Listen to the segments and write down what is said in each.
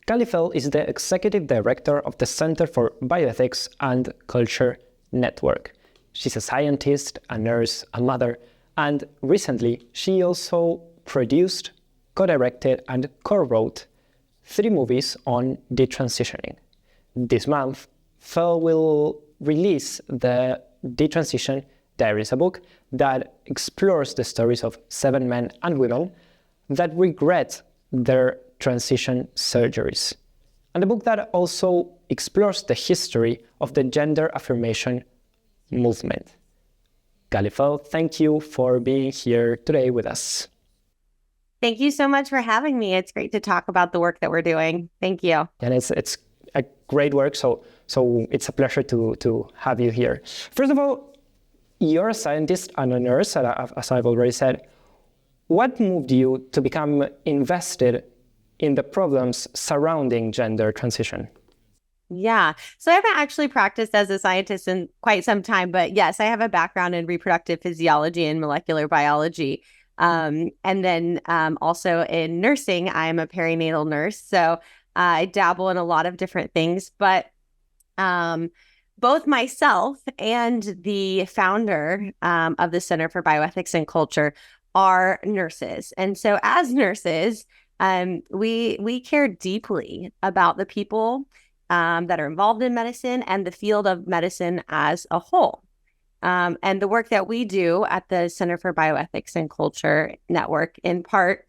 Callie Fell is the executive director of the Center for Bioethics and Culture Network. She's a scientist, a nurse, a mother, and recently she also produced, co-directed, and co-wrote 3 movies on detransitioning. This month, Fell will release the Detransition Diaries, a book that explores the stories of 7 men and women that regret their transition surgeries. And a book that also explores the history of the gender affirmation movement. Callie Fell, thank you for being here today with us. Thank you so much for having me. It's great to talk about the work that we're doing. Thank you. And it's a great work, so it's a pleasure to have you here. First of all, you're a scientist and a nurse, as I've already said. What moved you to become invested in the problems surrounding gender transition? Yeah. So I haven't actually practiced as a scientist in quite some time, but yes, I have a background in reproductive physiology and molecular biology. And then also in nursing, I'm a perinatal nurse. So I dabble in a lot of different things, but both myself and the founder of the Center for Bioethics and Culture are nurses. And so as nurses, we care deeply about the people that are involved in medicine and the field of medicine as a whole. And the work that we do at the Center for Bioethics and Culture Network, in part,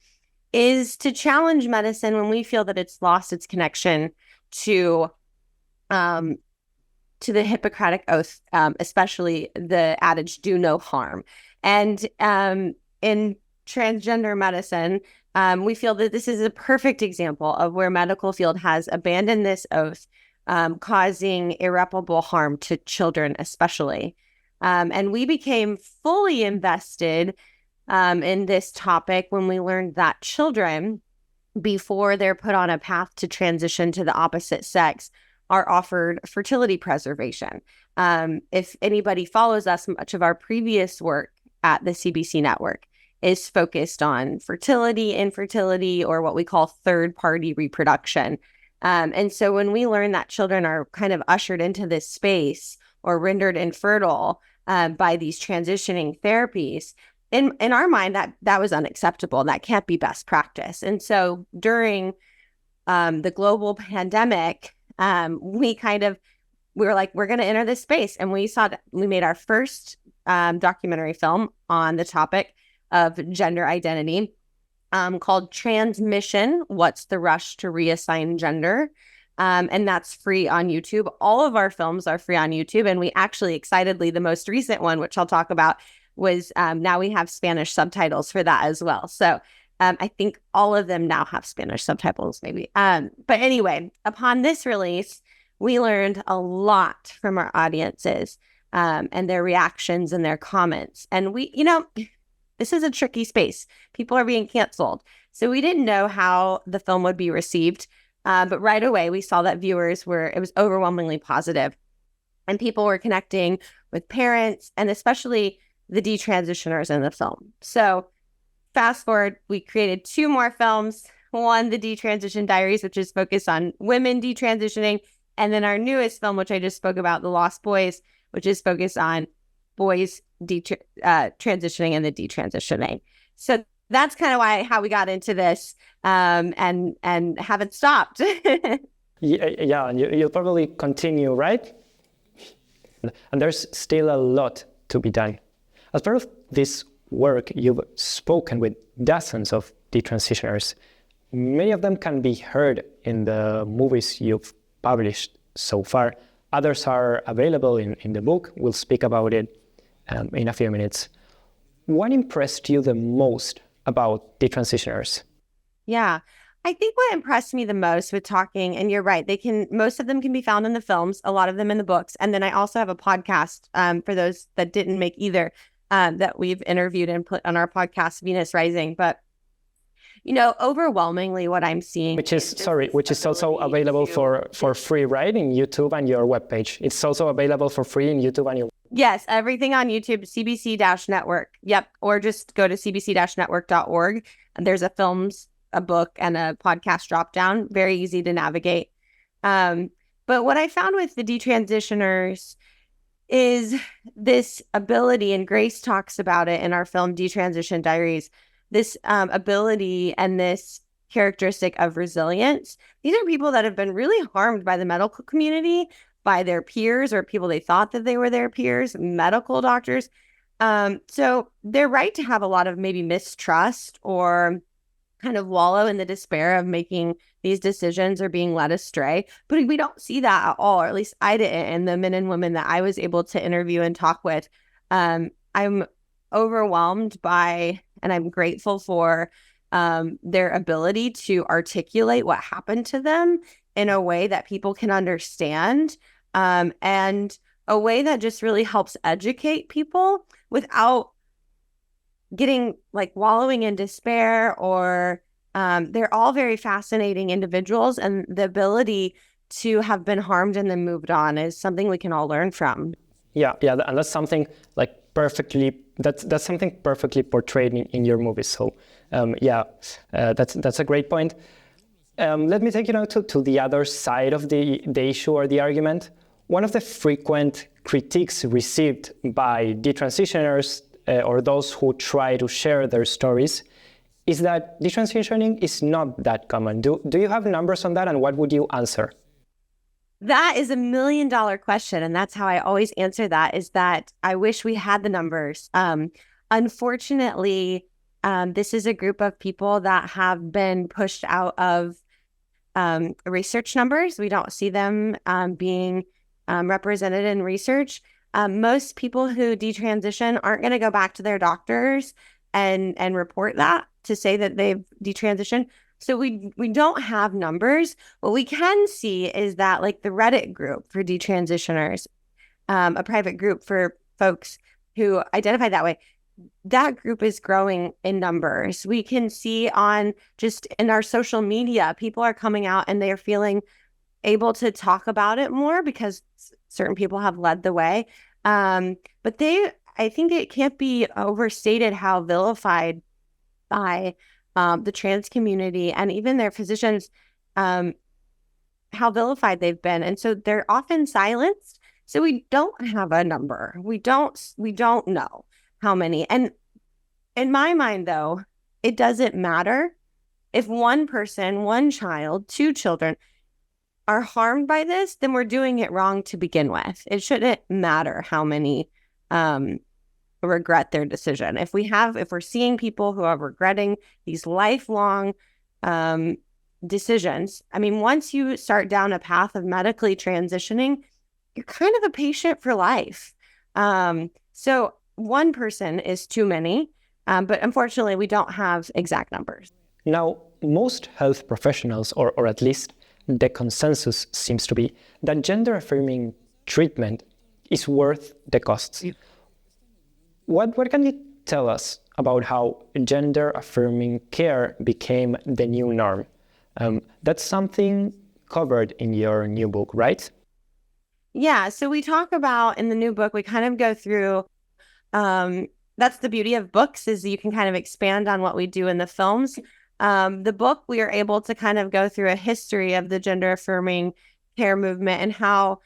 is to challenge medicine when we feel that it's lost its connection to the Hippocratic Oath, especially the adage, do no harm. And in transgender medicine, we feel that this is a perfect example of where medical field has abandoned this oath, causing irreparable harm to children especially. And we became fully invested in this topic when we learned that children, before they're put on a path to transition to the opposite sex, are offered fertility preservation. If anybody follows us, much of our previous work at the CBC network is focused on fertility, infertility, or what we call third-party reproduction. And so when we learn that children are kind of ushered into this space or rendered infertile by these transitioning therapies, in our mind, that was unacceptable. That can't be best practice. And so during the global pandemic, we were like, we're going to enter this space. And we made our first documentary film on the topic of gender identity called Transmission: What's the Rush to Reassign Gender? And that's free on YouTube. All of our films are free on YouTube. And we actually, excitedly, the most recent one, which I'll talk about, was now we have Spanish subtitles for that as well. So I think all of them now have Spanish subtitles, maybe. But anyway, upon this release, we learned a lot from our audiences and their reactions and their comments. And this is a tricky space. People are being canceled. So we didn't know how the film would be received. But right away, we saw that it was overwhelmingly positive. And people were connecting with parents and especially the detransitioners in the film. So fast forward, we created 2 more films. One, the Detransition Diaries, which is focused on women detransitioning. And then our newest film, which I just spoke about, The Lost Boys, which is focused on boys transitioning and the detransitioning. So that's kind of how we got into this and haven't stopped. Yeah, and you'll probably continue, right? And there's still a lot to be done. As part of this work, you've spoken with dozens of detransitioners. Many of them can be heard in the movies you've published so far. Others are available in the book. We'll speak about it in a few minutes. What impressed you the most about detransitioners? Yeah, I think what impressed me the most with talking, and you're right, most of them can be found in the films, a lot of them in the books. And then I also have a podcast for those that didn't make either that we've interviewed and put on our podcast, Venus Rising. But, overwhelmingly what I'm seeing... Which is also available for free, right? In YouTube and your webpage. It's also available for free in YouTube and your... Yes, everything on YouTube, CBC-network. Yep. Or just go to cbc-network.org. And there's a films a book and a podcast drop down, very easy to navigate. But what I found with the detransitioners is this ability, and Grace talks about it in our film Detransition Diaries, this ability and this characteristic of resilience. These are people that have been really harmed by the medical community, by their peers or people they thought that they were their peers, medical doctors. So they're right to have a lot of maybe mistrust or kind of wallow in the despair of making these decisions or being led astray. But we don't see that at all, or at least I didn't. And the men and women that I was able to interview and talk with, I'm overwhelmed by, and I'm grateful for their ability to articulate what happened to them in a way that people can understand, and a way that just really helps educate people without getting like wallowing in despair, or they're all very fascinating individuals, and the ability to have been harmed and then moved on is something we can all learn from. Yeah, and that's something like that's something perfectly portrayed in your movie. So that's a great point. Let me take you now to the other side of the issue or the argument. One of the frequent critiques received by detransitioners or those who try to share their stories is that detransitioning is not that common. Do you have numbers on that, and what would you answer? That is $1 million question, and that's how I always answer that, is that I wish we had the numbers. Unfortunately, this is a group of people that have been pushed out of research numbers. We don't see them being represented in research. Most people who detransition aren't going to go back to their doctors and report that to say that they've detransitioned. So we don't have numbers. What we can see is that, like, the Reddit group for detransitioners, a private group for folks who identify that way, that group is growing in numbers. We can see on just in our social media, people are coming out and they are feeling able to talk about it more because certain people have led the way. But I think it can't be overstated how vilified by the trans community and even their physicians, how vilified they've been. And so they're often silenced. So we don't have a number. We don't know how many. And in my mind, though, it doesn't matter if one person, one child, two children are harmed by this, then we're doing it wrong to begin with. It shouldn't matter how many regret their decision. If we're seeing people who are regretting these lifelong decisions, I mean, once you start down a path of medically transitioning, you're kind of a patient for life. So one person is too many, but unfortunately, we don't have exact numbers. Now, most health professionals, or at least the consensus seems to be, that gender-affirming treatment is worth the costs. What can you tell us about how gender-affirming care became the new norm? That's something covered in your new book, right? Yeah, so we talk about in the new book, we kind of go through, that's the beauty of books, is you can kind of expand on what we do in the films. The book, we are able to kind of go through a history of the gender-affirming care movement and how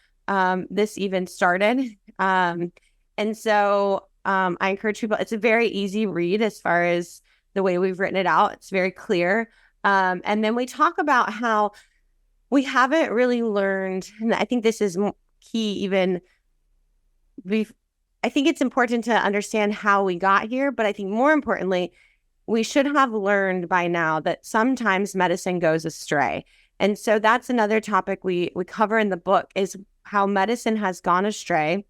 this even started. And so I encourage people, it's a very easy read as far as the way we've written it out. It's very clear. And then we talk about how we haven't really learned, and I think this is key even, I think it's important to understand how we got here, but I think more importantly, we should have learned by now that sometimes medicine goes astray. And so that's another topic we cover in the book, is how medicine has gone astray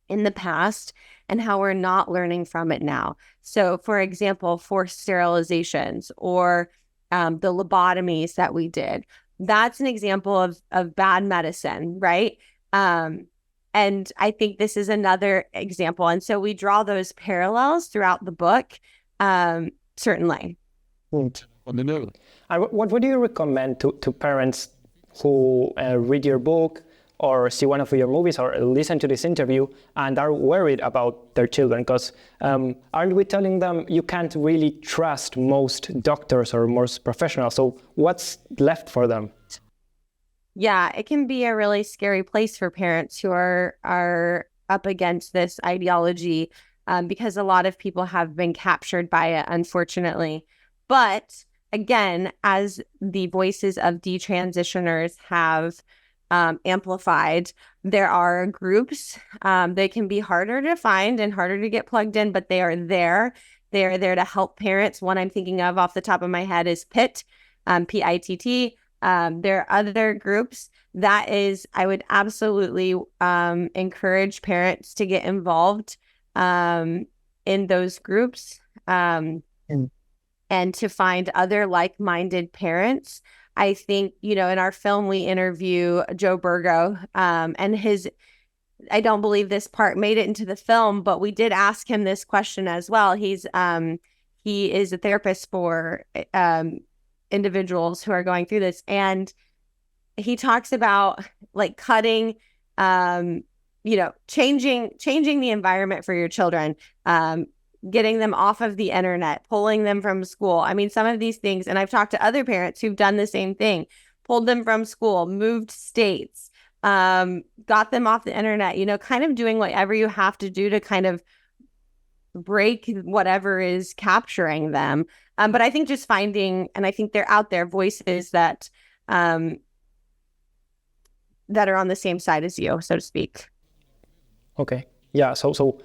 in the past and how we're not learning from it now. So, for example, forced sterilizations or the lobotomies that we did, that's an example of bad medicine, right? And I think this is another example. And so we draw those parallels throughout the book, certainly. And what would you recommend to parents who read your book or see one of your movies or listen to this interview and are worried about their children? Because aren't we telling them you can't really trust most doctors or most professionals? So what's left for them? Yeah, it can be a really scary place for parents who are up against this ideology, because a lot of people have been captured by it, unfortunately. But again, as the voices of detransitioners have amplified, there are groups. They can be harder to find and harder to get plugged in, but they are there. They are there to help parents. One I'm thinking of off the top of my head is PITT, PITT. There are other groups that is, I would absolutely encourage parents to get involved in those groups, and to find other like-minded parents. I think, in our film, we interview Joe Burgo, and I don't believe this part made it into the film, but we did ask him this question as well. He is a therapist for individuals who are going through this, and he talks about like cutting, changing the environment for your children, getting them off of the internet, pulling them from school. I mean, some of these things, and I've talked to other parents who've done the same thing, pulled them from school, moved states, got them off the internet, kind of doing whatever you have to do to kind of break whatever is capturing them. But I think just finding, and I think they're out there, voices that are on the same side as you, so to speak. Okay. Yeah. So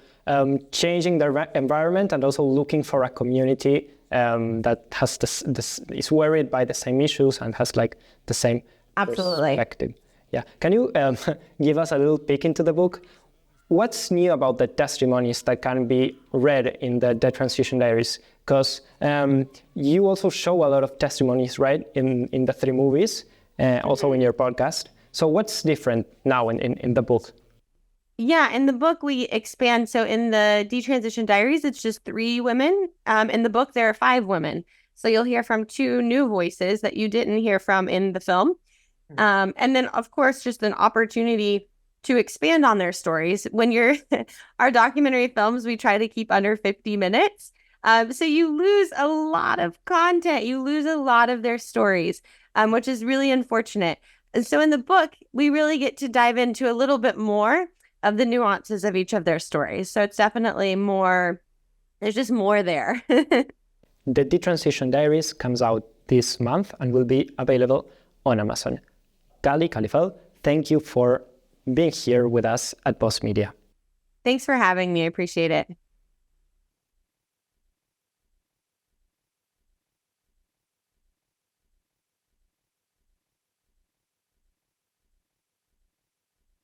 changing the environment and also looking for a community that has this is worried by the same issues and has like the same perspective. Yeah. Can you give us a little peek into the book? What's new about the testimonies that can be read in the Detransition Diaries? Because you also show a lot of testimonies, right, in the 3 movies, also in your podcast. So what's different now in the book? Yeah, in the book, we expand. So in the Detransition Diaries, it's just 3 women. In the book, there are 5 women. So you'll hear from 2 new voices that you didn't hear from in the film. And then, of course, just an opportunity to expand on their stories. When you're our documentary films, we try to keep under 50 minutes. So you lose a lot of content. You lose a lot of their stories, which is really unfortunate. And so in the book, we really get to dive into a little bit more of the nuances of each of their stories. So it's definitely more, there's just more there. The Detransition Diaries comes out this month and will be available on Amazon. Gali Khalifel, thank you for being here with us at Postmedia. Thanks for having me. I appreciate it.